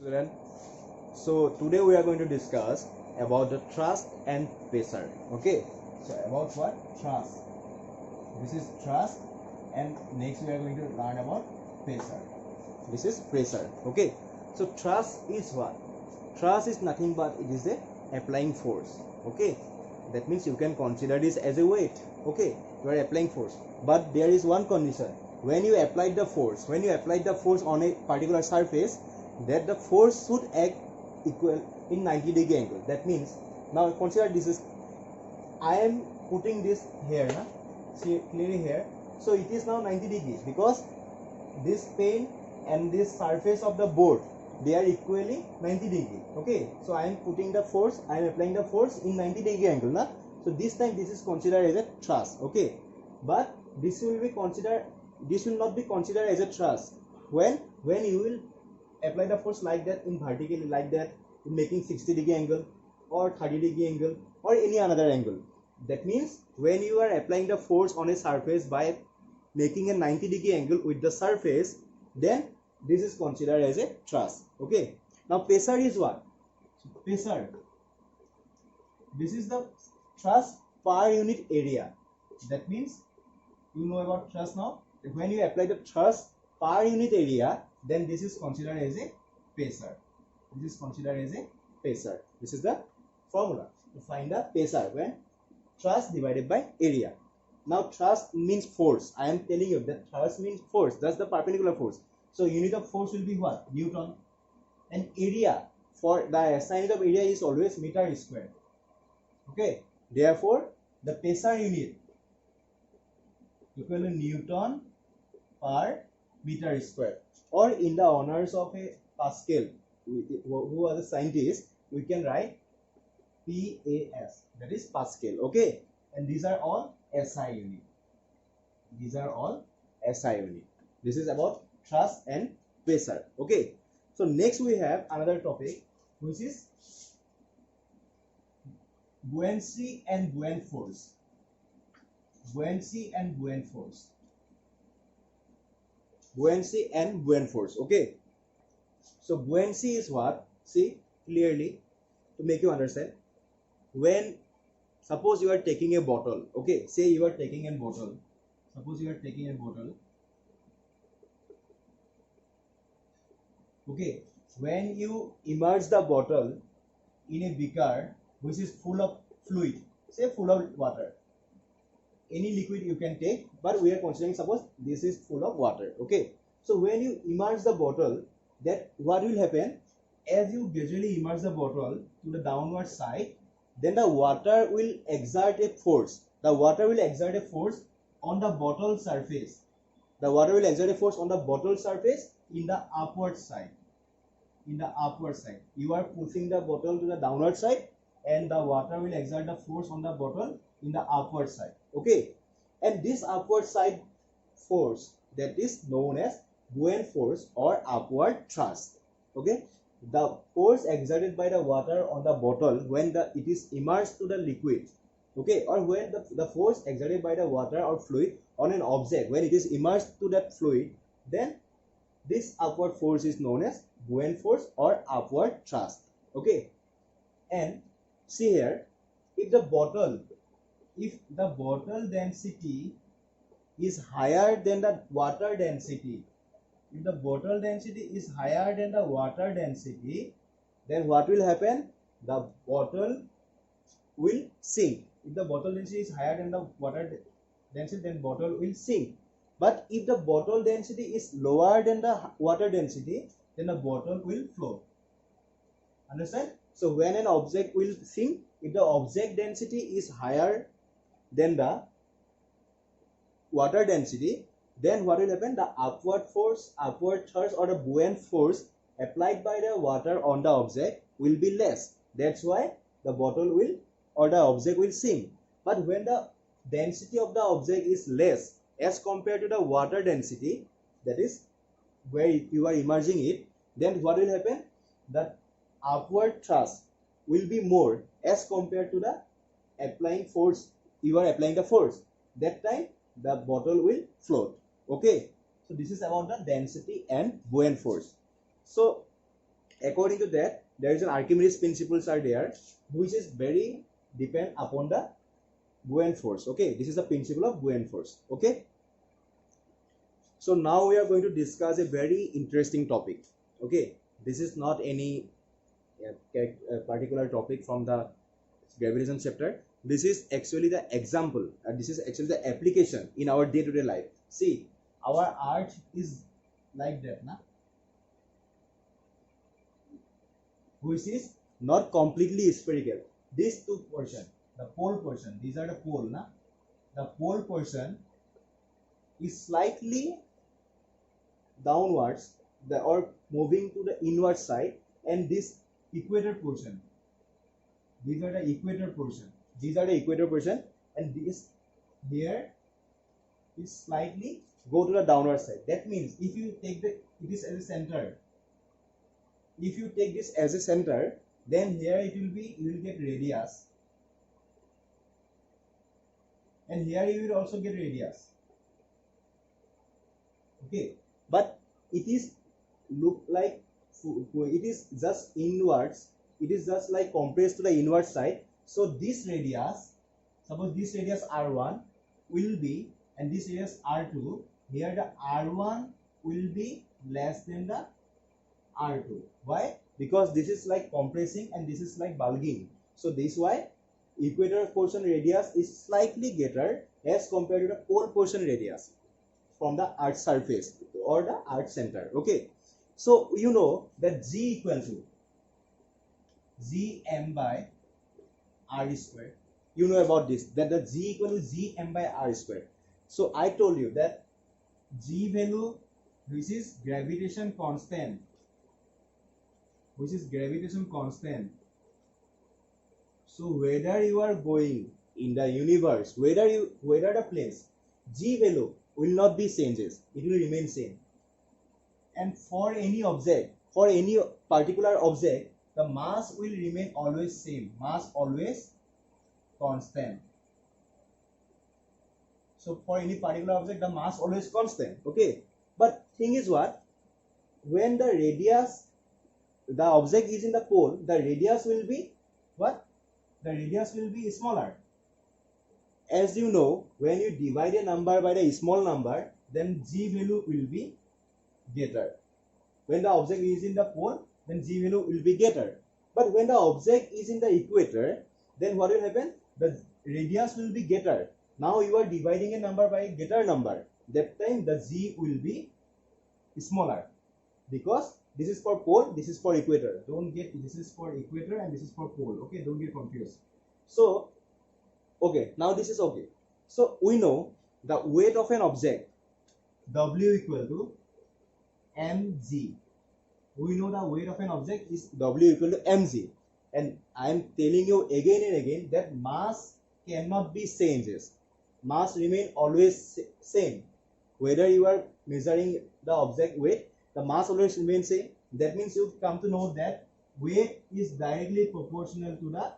Student, so today we are going to discuss about the thrust and pressure. Okay, so about what? Thrust. This is thrust, and next we are going to learn about pressure. This is pressure. Okay, so thrust is what? Thrust is nothing but it is a applying force. Okay, that means you can consider this as a weight. Okay, you are applying force, but there is one condition. When you apply the force on a particular surface, that the force should act equal in 90-degree angle. That means, now consider this is, I am putting this here, na? See clearly here. So it is now 90 degrees because this pen and this surface of the board, they are equally 90 degree. Okay, so I am putting the force, I am applying the force in 90-degree angle, na? So this time this is considered as a thrust. Okay, but this will not be considered as a thrust when you will apply the force like that, in vertically like that, in making 60-degree angle or 30-degree angle or any another angle. That means when you are applying the force on a surface by making a 90-degree angle with the surface, then this is considered as a thrust. Okay, now pressure is what? Pressure, this is the thrust per unit area. That means you know about thrust now. When you apply the thrust per unit area, then this is considered as a pressure. This is considered as a pressure. This is the formula to find the pressure, when thrust divided by area. Now thrust means force. I am telling you that thrust means force. That's the perpendicular force. So unit of force will be what? Newton. And area, for the SI unit of area is always meter square. Okay. Therefore, the pressure unit equal to Newton per meter square. Or in the honors of a Pascal, who are the scientists, we can write PAS, that is Pascal. Okay, and these are all SI unit. These are all SI unit. This is about thrust and pressure. Okay, so next we have another topic, which is buoyancy and buoyant force. Buoyancy and buoyant force. Buoyancy and buoyant force. Okay, so buoyancy is what? See clearly to make you understand. When suppose you are taking a bottle, okay, say you are taking a bottle, suppose you are taking a bottle, okay, when you immerse the bottle in a beaker which is full of fluid, say full of water, any liquid you can take, but we are considering suppose this is full of water. Okay, so when you immerse the bottle, that what will happen, as you gradually immerse the bottle to the downward side, then the water will exert a force. The water will exert a force on the bottle surface. The water will exert a force on the bottle surface in the upward side. In the upward side, you are pushing the bottle to the downward side, and the water will exert the force on the bottle in the upward side. Okay, and this upward side force, that is known as buoyant force or upward thrust. Okay, the force exerted by the water on the bottle when it is immersed to the liquid, okay, or when the force exerted by the water or fluid on an object when it is immersed to that fluid, then this upward force is known as buoyant force or upward thrust. Okay, and see here, if the bottle density is higher than the water density, if the bottle density is higher than the water density, then what will happen? The bottle will sink. If the bottle density is higher than the water density, then bottle will sink. But if the bottle density is lower than the water density, then the bottle will float. Understand? So when an object will sink, if the object density is higher than the water density, then what will happen? The upward force, upward thrust, or the buoyant force applied by the water on the object will be less. That's why the bottle will, or the object will sink. But when the density of the object is less as compared to the water density, that is where you are immersing it, then what will happen? The upward thrust will be more as compared to the applying force. You are applying the force. That time the bottle will float. Okay, so this is about the density and buoyant force. So According to that, there is an Archimedes principles are there, which is very depend upon the buoyant force. Okay, this is the principle of buoyant force. Okay, so now we are going to discuss a very interesting topic. Okay, this is not any particular topic from the gravitation chapter. This is actually the example, this is actually the application in our day-to-day life. See, our earth is like that, na? Which is not completely spherical. These two portion, the pole portion, these are the pole, na? The pole portion is slightly downwards, or moving to the inward side, and this equator portion, these are the equator portion, and this here is slightly go to the downward side. That means if you take this as a center, if you take this as a center, then here it will be, you will get radius, and here you will also get radius. Okay, but it is look like it is just inwards, it is just like compressed to the inward side. So this radius, suppose this radius r1 will be, and this radius r2, here the r1 will be less than the r2. Why? Because this is like compressing and this is like bulging. So this why equator portion radius is slightly greater as compared to the pole portion radius from the earth surface or the earth center. Okay, so you know that g equal to gm by r square. You know about this, that the g equal to gm by r square. So I told you that g value, which is gravitation constant, so whether you are going in the universe, whether the place, g value will not be changes, it will remain same. And for any object, for any particular object, the mass will remain always same, mass always constant. So for any particular object, the mass always constant. Okay, but thing is what, when the radius, the object is in the pole, the radius will be what? The radius will be smaller. As you know, when you divide a number by the small number, then g value will be greater. When the object is in the pole, then g value will be greater. But when the object is in the equator, then what will happen? The radius will be greater. Now you are dividing a number by a greater number. That time the g will be smaller, because this is for pole, this is for equator. Don't get, this is for equator and this is for pole. Okay, don't get confused. So okay, now this is okay. So we know the weight of an object, W equal to mg. We know the weight of an object is W equal to mg. And I am telling you again and again that mass cannot be changes. Mass remain always same. Whether you are measuring the object weight, the mass always remains same. That means you come to know that weight is directly proportional to the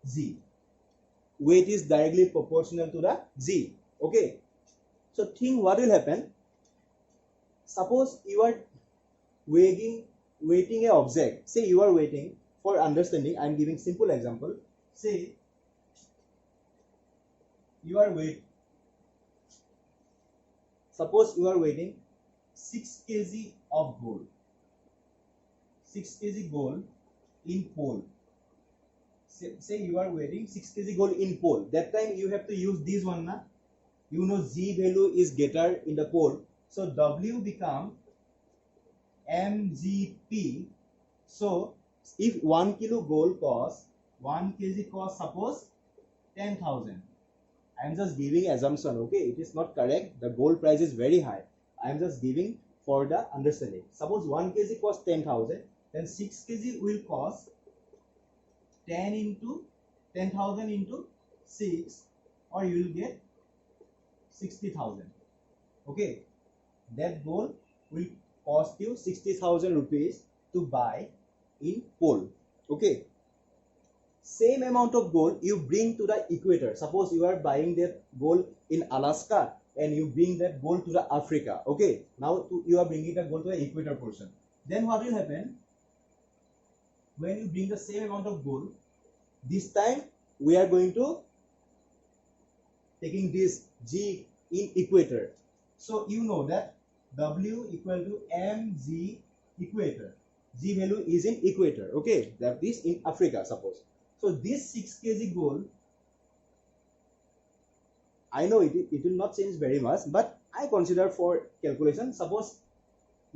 g. Weight is directly proportional to the g. Okay, so think what will happen. Suppose you are weighting a object. Say you are weighting, for understanding I am giving simple example. Say you are suppose you are weighing 6 kg of gold, 6 kg gold in pole. Say you are weighing 6 kg gold in pole. That time you have to use this one, na? You know g value is greater in the pole, so W become mgp. So if 1 kilo gold costs, 1 kg costs suppose 10,000. I am just giving assumption. Okay, it is not correct, the gold price is very high. I am just giving for the understanding. Suppose 1 kg costs 10,000, then 6 kg will cost 10,000 into 6, or you will get 60,000. Okay, that gold will cost you 60,000 rupees to buy in pole. Okay, same amount of gold you bring to the equator. Suppose you are buying that gold in Alaska and you bring that gold to the Africa. Okay, now you are bringing the gold to the equator portion. Then what will happen? when you bring the same amount of gold, this time we are going to taking this G in equator. So you know that W equal to mg equator. G value is in equator. Okay, that is in Africa, suppose. So this 6 kg gold, I know it will not change very much, but I consider for calculation, suppose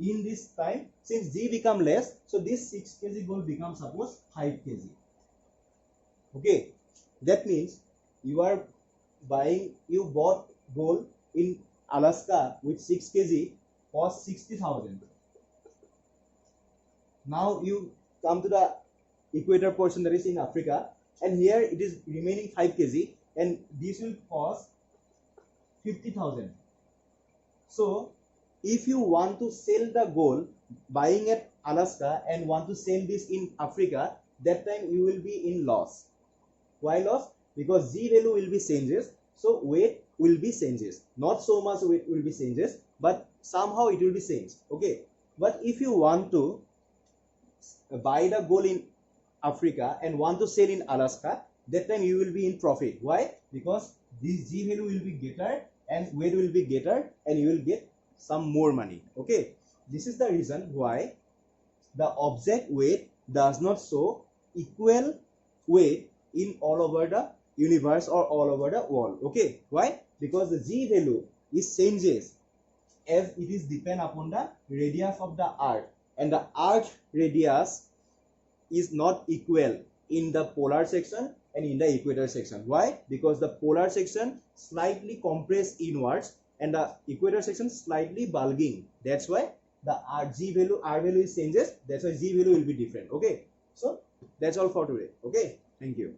in this time, since G become less, so this 6 kg gold becomes suppose 5 kg. Okay, that means you bought gold in Alaska with 6 kg cost 60,000. Now you come to the equator portion, that is in Africa, and here it is remaining 5 kg, and this will cost 50,000. So if you want to sell the gold buying at Alaska and want to sell this in Africa, that time you will be in loss. Why loss? Because G value will be changes, so weight will be changes. Not so much weight will be changes, but somehow it will be changed. Okay, but if you want to buy the gold in Africa and want to sell in Alaska, that time you will be in profit. Why? Because this G value will be greater and weight will be greater, and you will get some more money. Okay, this is the reason why the object weight does not show equal weight in all over the universe or all over the world. Okay, why? Because the G value is changes as it is depend upon the radius of the earth, and the earth radius is not equal in the polar section and in the equator section. Why? Because the polar section slightly compressed inwards and the equator section slightly bulging. That's why the R value is changes. That's why G value will be different. Okay, so that's all for today. Okay, thank you.